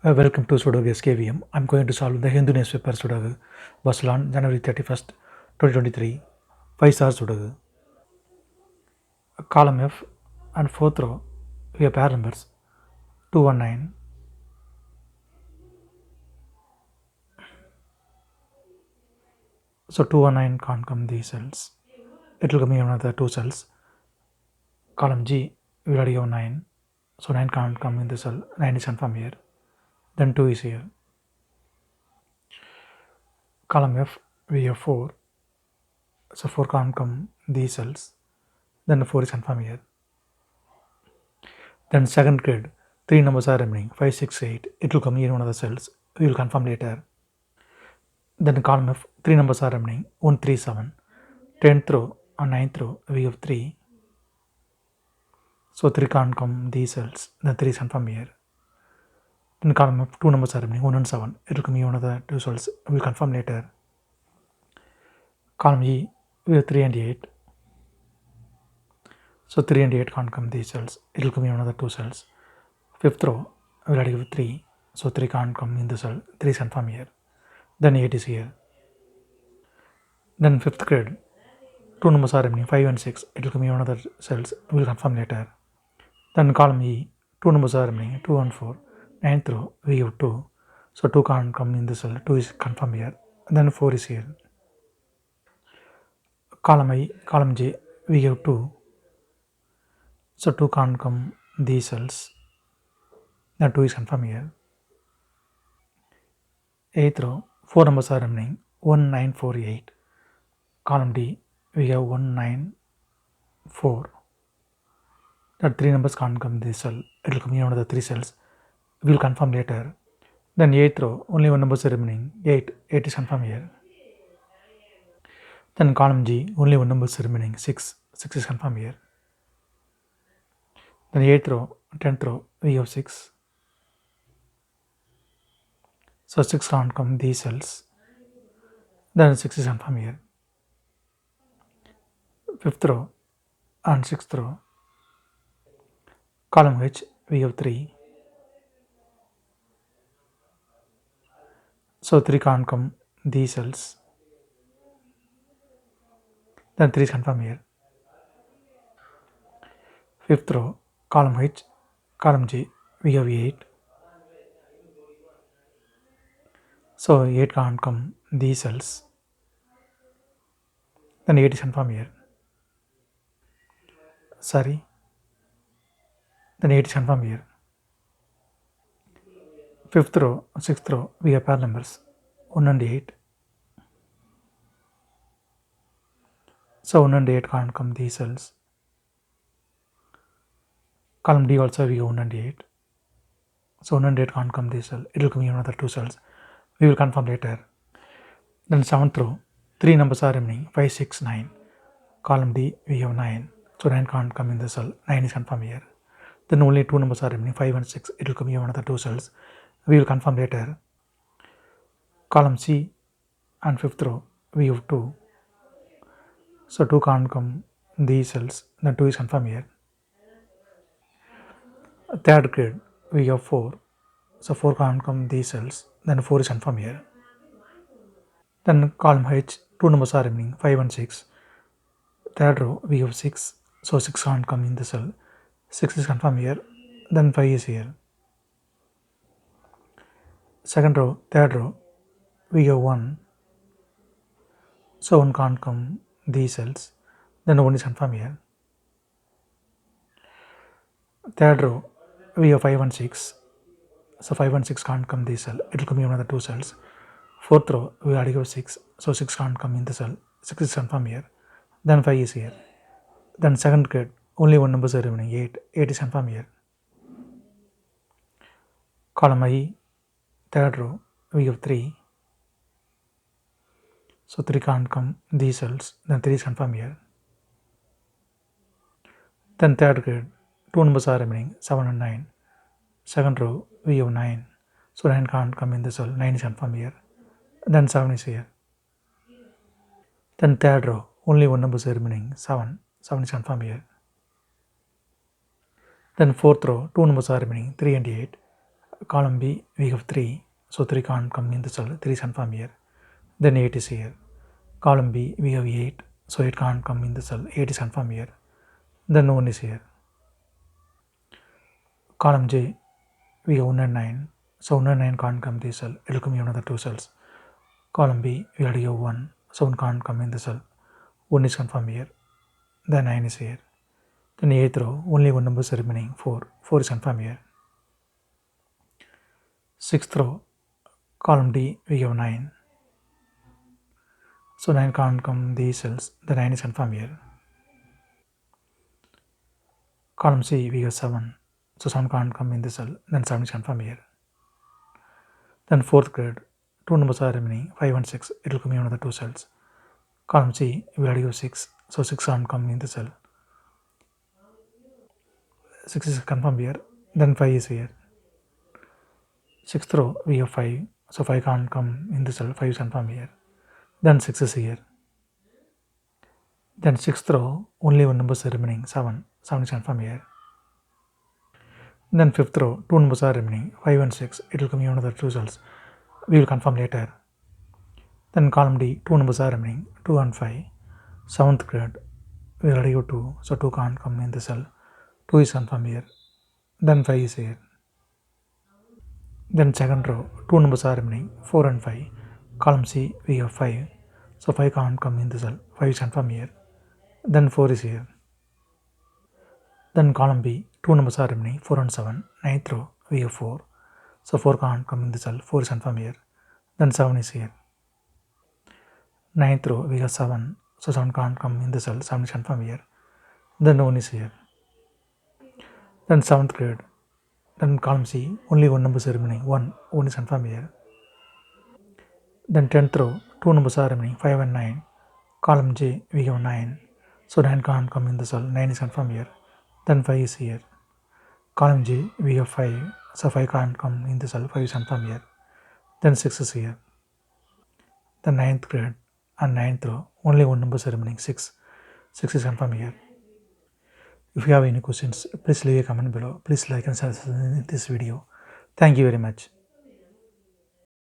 Welcome to Sudoku SkVm. I'm going to solve the Hindu newspaper Sudoku. Was launched January 31st, 2023. 5-star Sudoku. Column F and fourth row, we have pair numbers 219. So 219 can't come these cells. It will come in another two cells. Column G, we already have 9. So 9 can't come in the cell. 9 is confirmed here. Then 2 is here. Column F, we have 4. So 4 can't come these cells. Then 4 is confirmed here. Then second grid, 3 numbers are remaining, 5, 6, 8. It will come in one of the cells. We will confirm later. Then column F, 3 numbers are remaining, 1, 3, 7. 10th row and 9th row, we have 3. So 3 can't come these cells. Then 3 is confirmed here. Then column F, 2 numbers are remaining, 1 and 7. It will come in one of the two cells. We will confirm later. Column E, we have 3 and 8. So 3 and 8 can't come these cells. It will come in another two cells. 5th row, we already have 3. So 3 can't come in the cell. 3 is confirmed here. Then 8 is here. Then 5th grid, 2 numbers are remaining, 5 and 6. It will come in another cells. We will confirm later. Then column E, 2 numbers are remaining, 2 and 4. 9th row, we have 2. So 2 can't come in the cell. 2 is confirmed here. Then 4 is here. Column I, column J, we have 2. So 2 can't come these cells. Then 2 is confirmed here. 8th row, 4 numbers are remaining, 1, 9, 4, 8. Column D, we have 1, 9, 4. That 3 numbers can't come this cell. It will come in one of the 3 cells. We will confirm later. Then 8th row, only 1 number is remaining, 8. 8 is confirmed here. Then column G, only 1 number is remaining, 6. 6 is confirmed here. Then 8th row, 10th row, we have 6. So 6 can't come these cells. Then 6 is confirmed here. 5th row and 6th row. Column H, we have 3. So 3 can't come these cells. Then 3 is confirmed here. 5th row, column H, column J, we have 8. So 8 can't come these cells. Then 8 is confirmed here. Sorry. Then 8 is confirmed here. 5th row, 6th row, we have pair numbers 1 and 8. So 1 and 8 can't come these cells. Column D also we have 1 and 8. So 1 and 8 can't come this cell. It will come in another two cells. We will confirm later. Then 7th row, 3 numbers are remaining, 5, 6, 9. Column D, we have 9. So 9 can't come in the cell. 9 is confirmed here. Then only 2 numbers are remaining, 5 and 6. It will come in another two cells. We will confirm later. Column C and 5th row, we have 2. So 2 can't come these cells. Then 2 is confirmed here. Third grid, we have 4. So 4 can't come these cells. Then 4 is confirmed here. Then column H, 2 numbers are remaining, 5 and 6. Third row, we have 6. So 6 can't come in the cell. 6 is confirmed here. Then 5 is here. Second row, third row, we have 1. So 1 can't come these cells. Then 1 is confirmed here. Third row, we have 5 and 6. So 5 and 6 can't come this cell. It will come in another two cells. Fourth row, we already have 6. So 6 can't come in the cell. 6 is confirmed here. Then 5 is here. Then second grid, only 1 number is remaining, 8. 8 is confirmed here. Column I, third row, we have 3. So 3 can't come these cells. Then 3 is confirmed here. Then third grid, 2 numbers are remaining, 7 and 9. Second row, we have 9. So 9 can't come in the cell. 9 is confirmed here. Then 7 is here. Then third row, only 1 number is remaining, 7. 7 is confirmed here. Then fourth row, 2 numbers are remaining, 3 and 8. Column B, we have 3. So 3 can't come in the cell. 3 is confirmed here. Then 8 is here. Column B, we have 8. So 8 can't come in the cell. 8 is confirmed here. Then 1 is here. Column J, we have 1 and 9. So 1 and 9 can't come in the cell. It will come in another 2 cells. Column B, we already have 1. So 1 can't come in the cell. 1 is confirmed here. Then 9 is here. Then 8th row, only one number is remaining, 4. 4 is confirmed here. 6th row, column D, we have 9. So 9 can't come these cells. The 9 is confirmed here. Column C, we have 7. So 7 can't come in this cell. Then 7 is confirmed here. Then 4th grade, 2 numbers are remaining, 5 and 6. It will come in another 2 cells. Column C, we already have 6. So 6 can't come in the cell. 6 is confirmed here. Then 5 is here. 6th row, we have 5. So 5 can't come in the cell. 5 is confirmed here. Then 6 is here. Then 6th row, only one number is remaining, 7. 7 is confirmed here. Then 5th row, 2 numbers are remaining, 5 and 6. It will come in another 2 cells. We will confirm later. Then column D, 2 numbers are remaining, 2 and 5. 7th grade, we already have 2. So 2 can't come in the cell. 2 is confirmed here. Then 5 is here. Then 2nd row, 2 numbers are remaining, 4 and 5. Column C, we have 5. So 5 can't come in the cell. 5 is confirmed here. Then 4 is here. Then column B, 2 numbers are remaining, 4 and 7. 9th row, we have 4. So 4 can't come in the cell. 4 is confirmed here. Then 7 is here. 9th row, we have 7. So 7 can't come in the cell. 7 is confirmed here. Then 1 is here. Then 7th grade. Then column C, only one number is remaining, 1. 1 is confirmed here. Then 10th row, 2 numbers are remaining, 5 and 9. Column J, we have 9. So 9 can't come in the cell. 9 is confirmed here. Then 5 is here. Column G, we have 5. So 5 can't come in the cell. 5 is confirmed here. Then 6 is here. The 9th grade and 9th row, only one number is remaining, 6. 6 is confirmed here. If you have any questions, please leave a comment below. Please like and subscribe this video. Thank you very much.